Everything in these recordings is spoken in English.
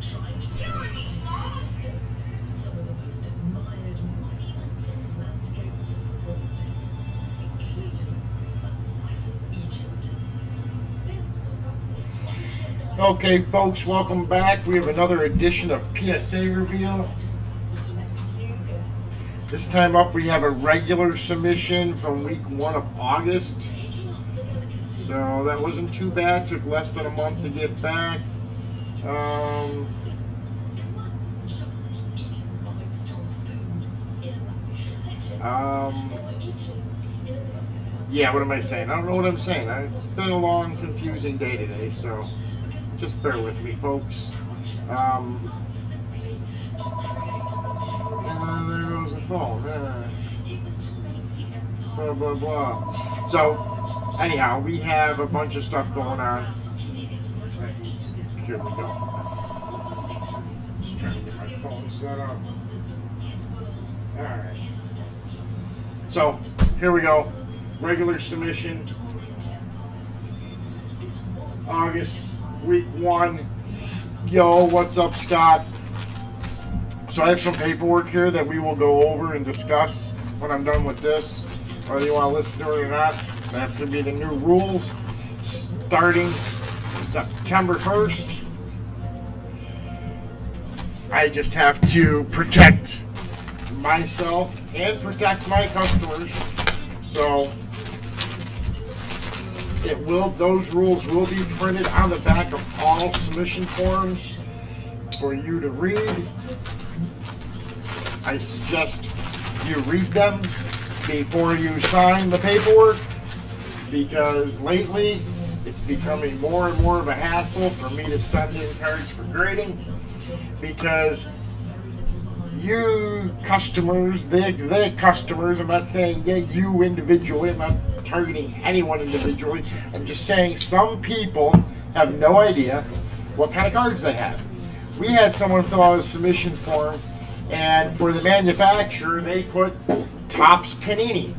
Some of the most admired monuments and landscapes of bronzes, including a slice of Egypt. This was perhaps the strongest. Okay, folks, welcome back. We have another edition of PSA Reveal. This time up, we have a regular submission from week 1 of August. So that wasn't too bad. Took less than a month to get back. Yeah, what am I saying? I don't know what I'm saying. It's been a long, confusing day today, so just bear with me, folks. And there goes the phone. Blah, blah, blah. So, anyhow, we have a bunch of stuff going on. Here we go. Just trying to get my phone set up. Alright. So, here we go. Regular submission. August, week 1. Yo, what's up, Scott? So I have some paperwork here that we will go over and discuss when I'm done with this. Whether you want to listen to it or not, that's going to be the new rules starting September 1st. I just have to protect myself and protect my customers. So those rules will be printed on the back of all submission forms for you to read. I suggest you read them before you sign the paperwork, because lately it's becoming more and more of a hassle for me to send in cards for grading, because you customers, the customers, I'm not saying you individually, I'm not targeting anyone individually, I'm just saying some people have no idea what kind of cards they have. We had someone fill out a submission form, and for the manufacturer, they put Topps Panini.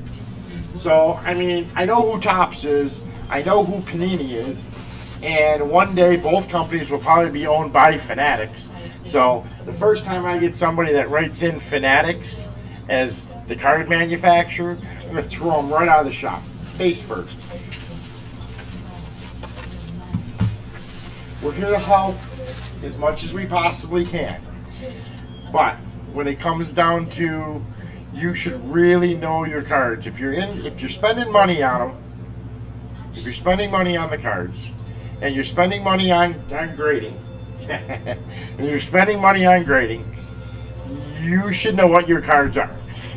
So, I mean, I know who Topps is, I know who Panini is, and one day both companies will probably be owned by Fanatics. So, the first time I get somebody that writes in Fanatics as the card manufacturer, I'm going to throw them right out of the shop, face first. We're here to help as much as we possibly can. But when it comes down to, you should really know your cards. If you're spending money on them, if you're spending money on the cards, and you're spending money on grading, and you're spending money on grading, you should know what your cards are.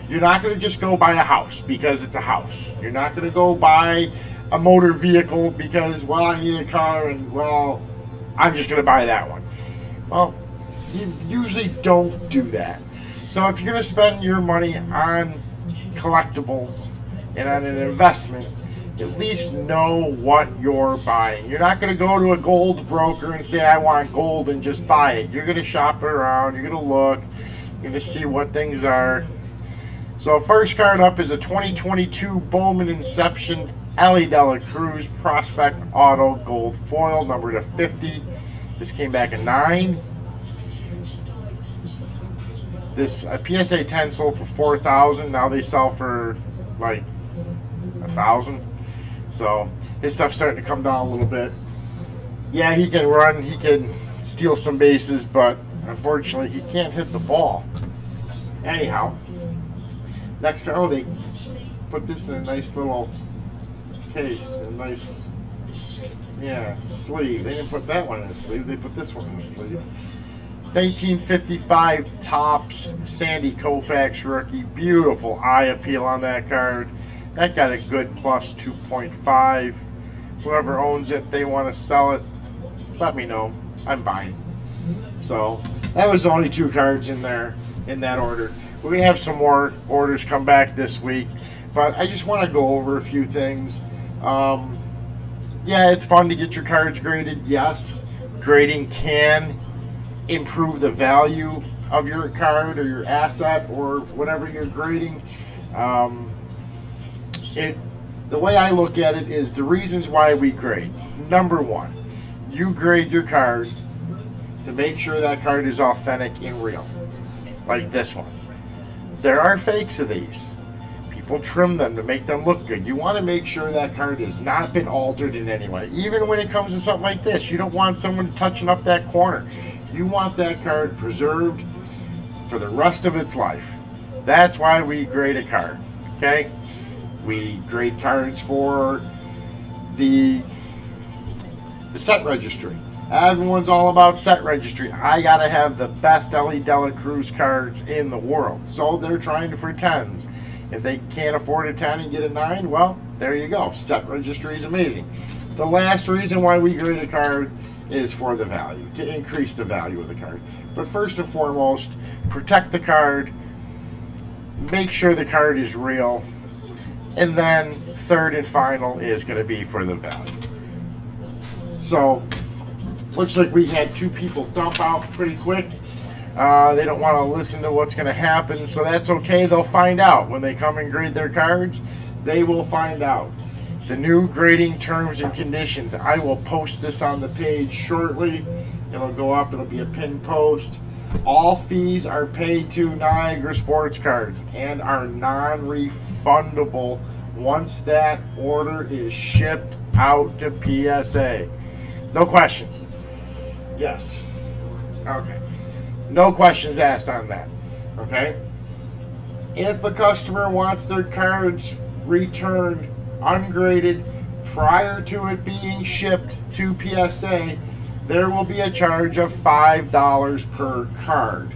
You're not going to just go buy a house because it's a house. You're not going to go buy a motor vehicle because, well, I need a car and, well, I'm just going to buy that one. Well, you usually don't do that. So if you're going to spend your money on collectibles and on an investment, at least know what you're buying. You're not going to go to a gold broker and say, I want gold, and just buy it. You're going to shop it around. You're going to look. You're going to see what things are. So first card up is a 2022 Bowman Inception Ellie Dela Cruz Prospect Auto Gold Foil, numbered to 50. This came back at 9. This PSA 10 sold for $4,000. Now they sell for like $1,000. So his stuff's starting to come down a little bit. Yeah, he can run, he can steal some bases, but unfortunately he can't hit the ball. Anyhow, next, oh, they put this in a nice little case, a nice, yeah, sleeve. They didn't put that one in the sleeve, they put this one in the sleeve. 1955 Topps Sandy Koufax rookie. Beautiful eye appeal on that card. That got a good plus 2.5. Whoever owns it, they want to sell it, let me know. I'm buying. So that was the only 2 cards in there in that order. We're going to have some more orders come back this week, but I just want to go over a few things. Yeah, it's fun to get your cards graded. Yes, grading can improve the value of your card or your asset or whatever you're grading. The way I look at it is the reasons why we grade. Number 1, you grade your card to make sure that card is authentic and real, like this one. There are fakes of these. People trim them to make them look good. You want to make sure that card has not been altered in any way. Even when it comes to something like this, you don't want someone touching up that corner. You want that card preserved for the rest of its life. That's why we grade a card, okay? We grade cards for the set registry. Everyone's all about set registry. I gotta have the best Ellie Della Cruz cards in the world. So they're trying for 10s. If they can't afford a 10 and get a 9, well, there you go. Set registry is amazing. The last reason why we grade a card is for the value, to increase the value of the card. But first and foremost, protect the card, make sure the card is real, and then third and final is going to be for the value. So, looks like we had 2 people dump out pretty quick. They don't want to listen to what's going to happen, so that's okay. They'll find out when they come and grade their cards. They will find out. The new grading terms and conditions. I will post this on the page shortly. It'll go up. It'll be a pinned post. All fees are paid to Niagara Sports Cards and are non-refundable once that order is shipped out to PSA. No questions? Yes. Okay. No questions asked on that. Okay? If a customer wants their cards returned ungraded prior to it being shipped to PSA, there will be a charge of $5 per card,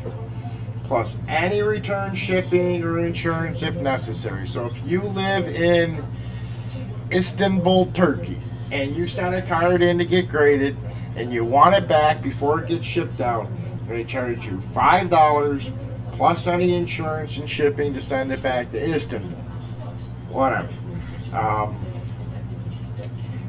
plus any return shipping or insurance if necessary. So if you live in Istanbul, Turkey, and you send a card in to get graded and you want it back before it gets shipped out, they charge you $5 plus any insurance and shipping to send it back to Istanbul. Whatever.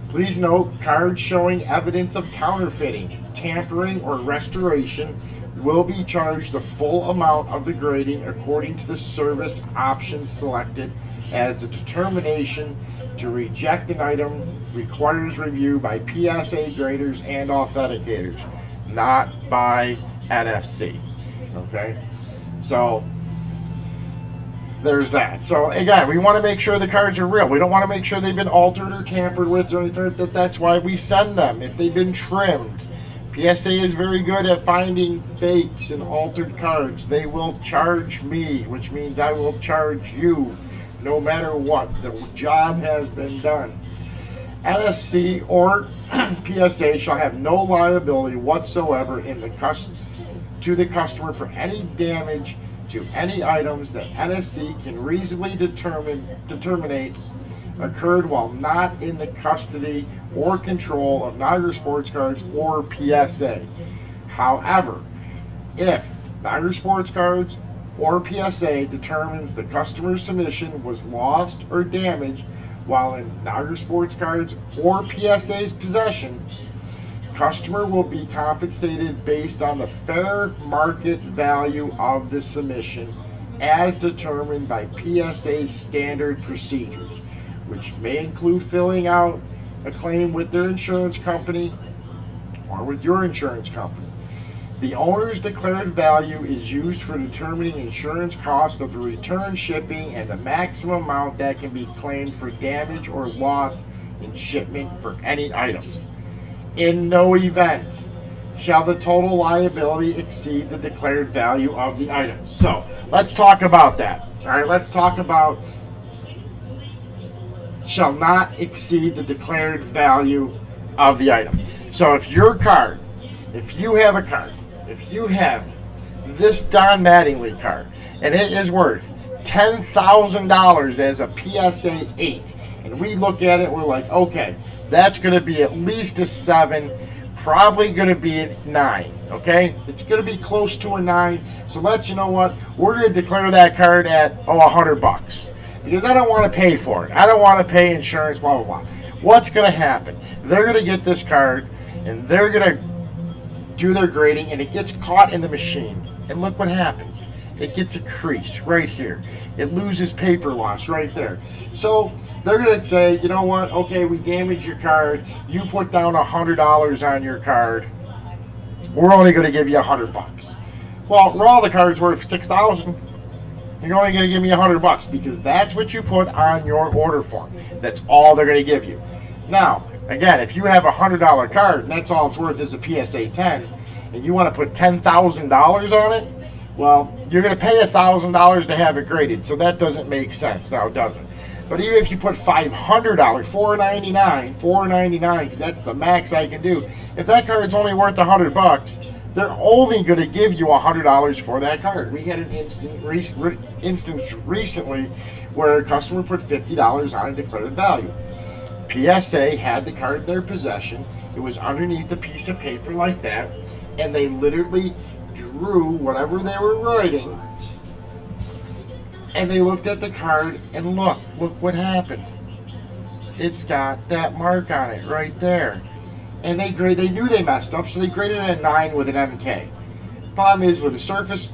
Please note, cards showing evidence of counterfeiting, tampering, or restoration will be charged the full amount of the grading according to the service option selected, as the determination to reject an item requires review by PSA graders and authenticators, not by NSC. Okay? So, there's that. So again, we want to make sure the cards are real. We don't want to make sure they've been altered or tampered with or anything. That's why we send them. If they've been trimmed, PSA is very good at finding fakes and altered cards. They will charge me, which means I will charge you no matter what. The job has been done. NSC or PSA shall have no liability whatsoever to the customer for any damage to any items that NSC can reasonably determine occurred while not in the custody or control of Niagara Sports Cards or PSA. However, if Niagara Sports Cards or PSA determines the customer's submission was lost or damaged while in Niagara Sports Cards or PSA's possession, customer will be compensated based on the fair market value of the submission as determined by PSA's standard procedures, which may include filling out a claim with their insurance company or with your insurance company. The owner's declared value is used for determining insurance cost of the return shipping and the maximum amount that can be claimed for damage or loss in shipment for any items. In no event shall the total liability exceed the declared value of the item. So let's talk about that. All right, let's talk about shall not exceed the declared value of the item. So if your card, if you have a card, if you have this Don Mattingly card and it is worth $10,000 as a PSA 8, and we look at it, we're like, okay, that's going to be at least a 7, probably going to be a 9, okay? It's going to be close to a 9, so you know what, we're going to declare that card at, $100, because I don't want to pay for it. I don't want to pay insurance, blah, blah, blah. What's going to happen? They're going to get this card, and they're going to do their grading, and it gets caught in the machine, and look what happens. It gets a crease right here. It loses paper loss right there. So they're going to say, you know what, okay, we damaged your card. You put down $100 on your card. we're only going to give you $100. Well, raw the card's worth $6,000. You're only going to give me $100 because that's what you put on your order form. That's all they're going to give you. Now, again, if you have a $100 card and that's all it's worth is a PSA 10, and you want to put $10,000 on it, well, you're going to pay $1,000 to have it graded. So that doesn't make sense. Now, it doesn't. But even if you put $500, $499, because that's the max I can do. If that card's only worth $100, they're only going to give you $100 for that card. We had an instance recently where a customer put $50 on a declared value. PSA had the card in their possession. It was underneath a piece of paper like that, and they literally drew whatever they were writing, and they looked at the card and look what happened. It's got that mark on it right there. And they knew they messed up, so they graded it a 9 with an MK. Problem is, with a surface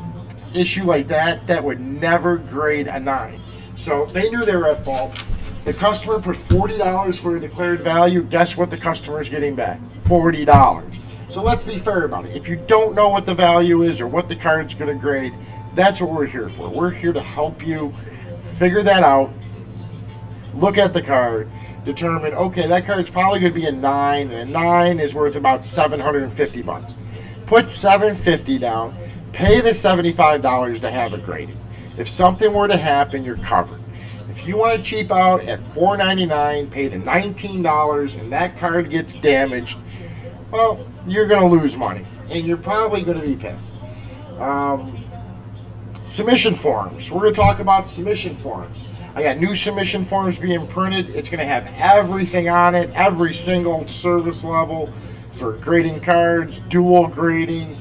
issue like that, that would never grade a 9. So they knew they were at fault. The customer put $40 for a declared value. Guess what the customer's getting back? $40. So let's be fair about it. If you don't know what the value is or what the card's going to grade, that's what we're here for. We're here to help you figure that out, look at the card, determine, okay, that card's probably going to be a 9, and a 9 is worth about $750. Put $750 down, pay the $75 to have it graded. If something were to happen, you're covered. If you want to cheap out at $4.99, pay the $19, and that card gets damaged, well, you're going to lose money, and you're probably going to be pissed. Submission forms. We're going to talk about submission forms. I got new submission forms being printed. It's going to have everything on it, every single service level for grading cards, dual grading,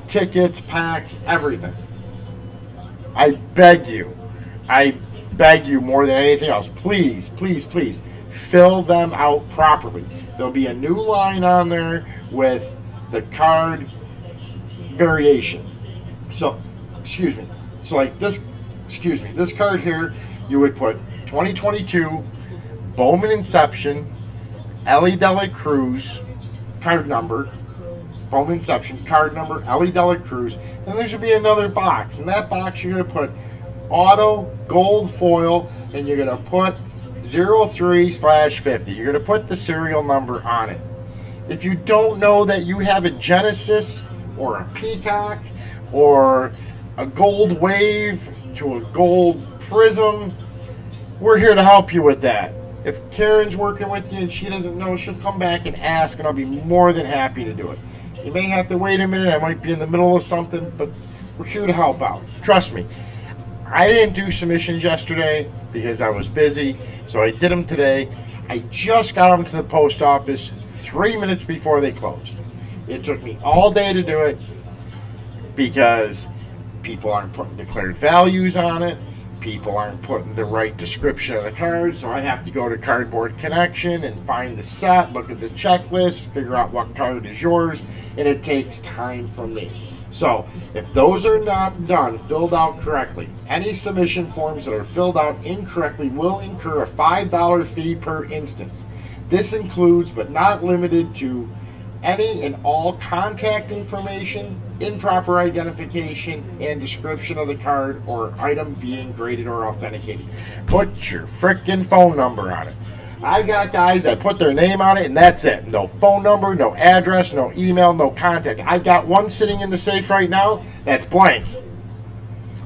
tickets, packs, everything. I beg you more than anything else, please, please, please, fill them out properly. There'll be a new line on there with the card variation. So, so like this card here, you would put 2022 Bowman Inception, Ellie Dela Cruz, card number, Bowman Inception, card number, Ellie Dela Cruz, and there should be another box. In that box, you're going to put auto gold foil, and you're going to put 03/50. You're going to put the serial number on it. If you don't know that you have a Genesis or a Peacock or a gold wave to a gold prism, we're here to help you with that. If Karen's working with you and she doesn't know, she'll come back and ask, and I'll be more than happy to do it. You may have to wait a minute. I might be in the middle of something, but we're here to help out. Trust me. I didn't do submissions yesterday because I was busy, so I did them today. I just got them to the post office 3 minutes before they closed. It took me all day to do it because people aren't putting declared values on it. People aren't putting the right description of the card, so I have to go to Cardboard Connection and find the set, look at the checklist, figure out what card is yours, and it takes time from me. So, if those are not done, filled out correctly, any submission forms that are filled out incorrectly will incur a $5 fee per instance. This includes, but not limited to, any and all contact information, improper identification, and description of the card or item being graded or authenticated. Put your frickin' phone number on it. I got guys that put their name on it and that's it. No phone number, no address, no email, no contact. I got one sitting in the safe right now that's blank.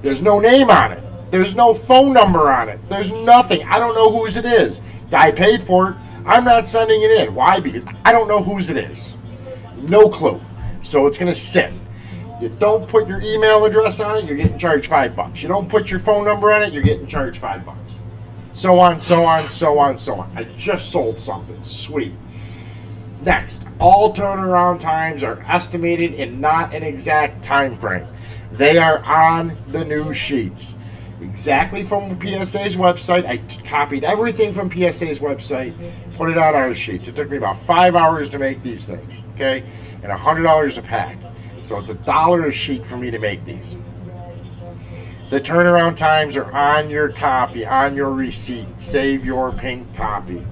There's no name on it. There's no phone number on it. There's nothing. I don't know whose it is. Guy paid for it. I'm not sending it in. Why? Because I don't know whose it is. No clue. So it's going to sit. You don't put your email address on it, you're getting charged $5. You don't put your phone number on it, you're getting charged $5. So on, so on, so on, so on. I just sold something. Sweet. Next, all turnaround times are estimated and not an exact time frame. They are on the new sheets. Exactly from PSA's website. I copied everything from PSA's website, put it on our sheets. It took me about 5 hours to make these things, okay? And $100 a pack. So it's $1 a sheet for me to make these. The turnaround times are on your copy, on your receipt. Save your pink copy.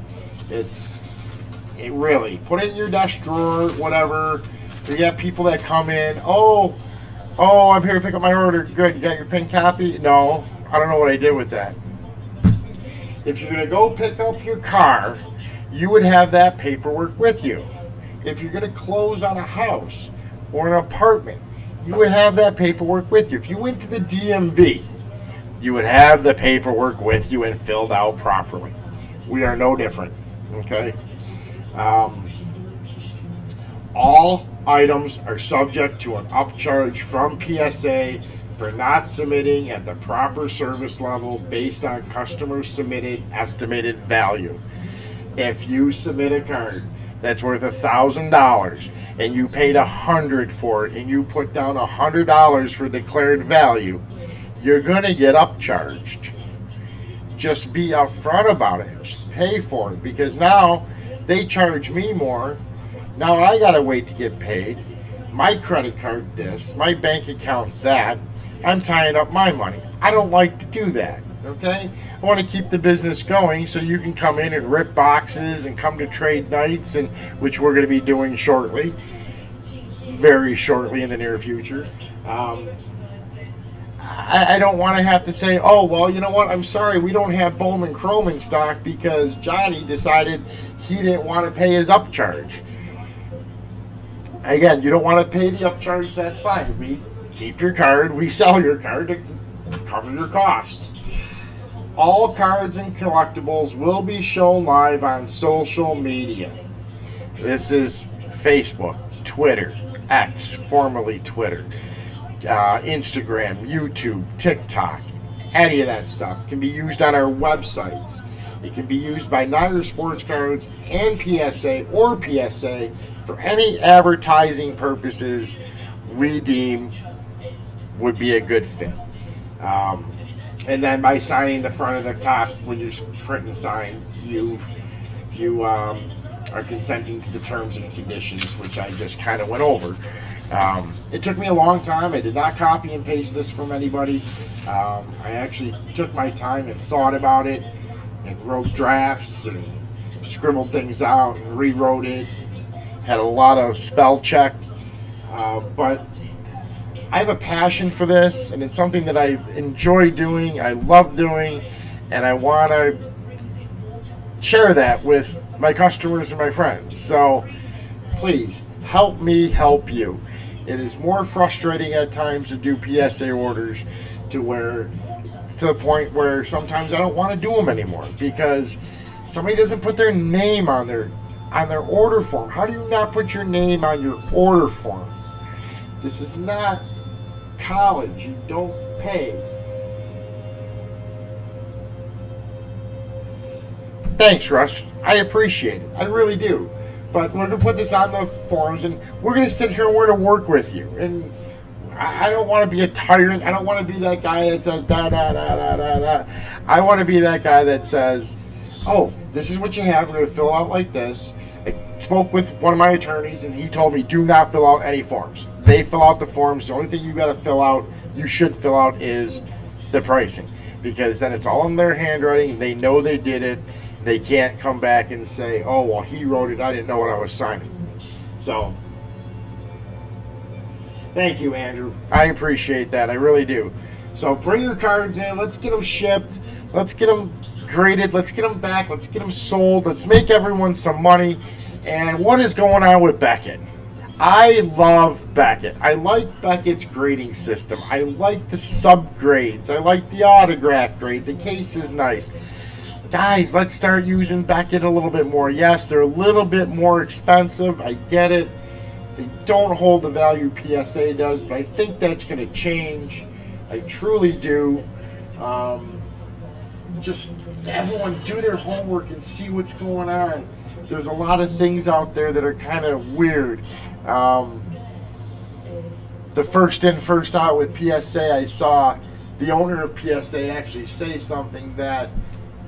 It really, put it in your desk drawer, whatever. We got people that come in, oh, I'm here to pick up my order. Good, you got your pin copy? No, I don't know what I did with that. If you're going to go pick up your car, you would have that paperwork with you. If you're going to close on a house or an apartment, you would have that paperwork with you. If you went to the DMV, you would have the paperwork with you and filled out properly. We are no different, okay? All items are subject to an upcharge from PSA for not submitting at the proper service level based on customer submitted estimated value. If you submit a card that's worth $1,000 and you paid $100 for it and you put down $100 for declared value, you're going to get upcharged. Just be upfront about it. Just pay for it, because now they charge me more. Now I gotta wait to get paid. My credit card this, my bank account that. I'm tying up my money. I don't like to do that, okay? I want to keep the business going so you can come in and rip boxes and come to trade nights, and which we're going to be doing shortly, very shortly in the near future. I don't want to have to say, oh, well, you know what, I'm sorry, we don't have Bowman Chrome in stock because Johnny decided he didn't want to pay his upcharge. Again, you don't want to pay the upcharge, that's fine. We keep your card, we sell your card to cover your costs. All cards and collectibles will be shown live on social media. This is Facebook, Twitter, X, formerly Twitter, Instagram, YouTube, TikTok. Any of that stuff can be used on our websites. It can be used by Niagara Sports Cards and PSA or PSA for any advertising purposes we deem would be a good fit. And then by signing the front of the top, when you print and sign, you are consenting to the terms and conditions, which I just kind of went over. It took me a long time. I did not copy and paste this from anybody. I actually took my time and thought about it and wrote drafts and scribbled things out and rewrote it. Had a lot of spell check, but I have a passion for this, and it's something that I enjoy doing, I love doing, and I want to share that with my customers and my friends. So please help me help you. It is more frustrating at times to do PSA orders to the point where sometimes I don't want to do them anymore because somebody doesn't put their name on their order form. How do you not put your name on your order form? This is not college. You don't pay. Thanks, Russ. I appreciate it. I really do. But we're going to put this on the forums, and we're going to sit here and we're going to work with you. And I don't want to be a tyrant. I don't want to be that guy that says da da da da da da. I want to be that guy that says, oh, this is what you have. We're going to fill out like this. I spoke with one of my attorneys, and he told me do not fill out any forms. They fill out the forms. The only thing you got to fill out, you should fill out, is the pricing, because then it's all in their handwriting. They know they did it. They can't come back and say, oh, well, he wrote it. I didn't know what I was signing. So, thank you, Andrew. I appreciate that. I really do. So, bring your cards in. Let's get them shipped. Let's get them graded. Let's get them back. Let's get them sold. Let's make everyone some money. And what is going on with Beckett? I love Beckett. I like Beckett's grading system. I like the subgrades. I like the autograph grade. The case is nice. Guys, let's start using Beckett a little bit more. Yes, they're a little bit more expensive. I get it. They don't hold the value PSA does, but I think that's going to change. I truly do. Just everyone do their homework and see what's going on. There's a lot of things out there that are kind of weird. The first in, first out with PSA, I saw the owner of PSA actually say something that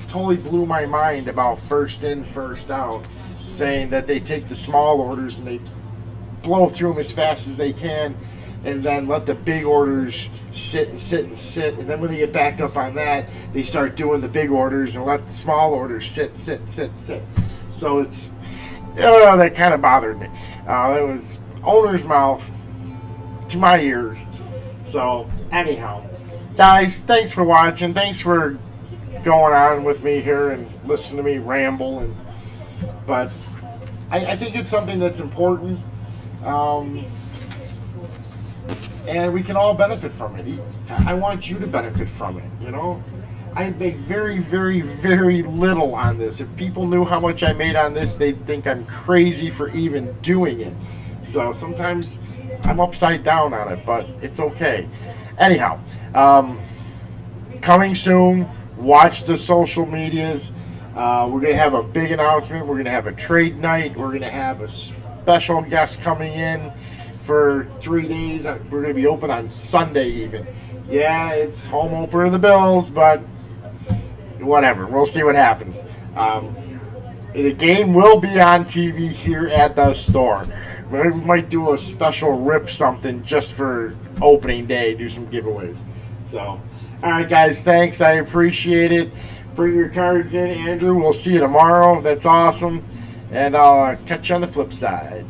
totally blew my mind about first in, first out, saying that they take the small orders and they blow through them as fast as they can and then let the big orders sit and sit and sit, and then when they get backed up on that, they start doing the big orders and let the small orders sit. So it's, that kind of bothered me. owner's mouth to my ears. So anyhow, guys, thanks for watching. Thanks for going on with me here and listening to me ramble. But I think it's something that's important, and we can all benefit from it. I want you to benefit from it. You know, I make very, very, very little on this. If people knew how much I made on this, they'd think I'm crazy for even doing it. So sometimes I'm upside down on it, but it's okay. Anyhow, coming soon. Watch the social medias. We're going to have a big announcement. We're going to have a trade night. We're going to have a special guest coming in for 3 days. We're going to be open on Sunday even. Yeah, it's home opener of the Bills, but whatever. We'll see what happens. The game will be on TV here at the store. We might do a special rip something just for opening day, do some giveaways. So, all right, guys, thanks. I appreciate it. Bring your cards in, Andrew. We'll see you tomorrow. That's awesome. And I'll catch you on the flip side.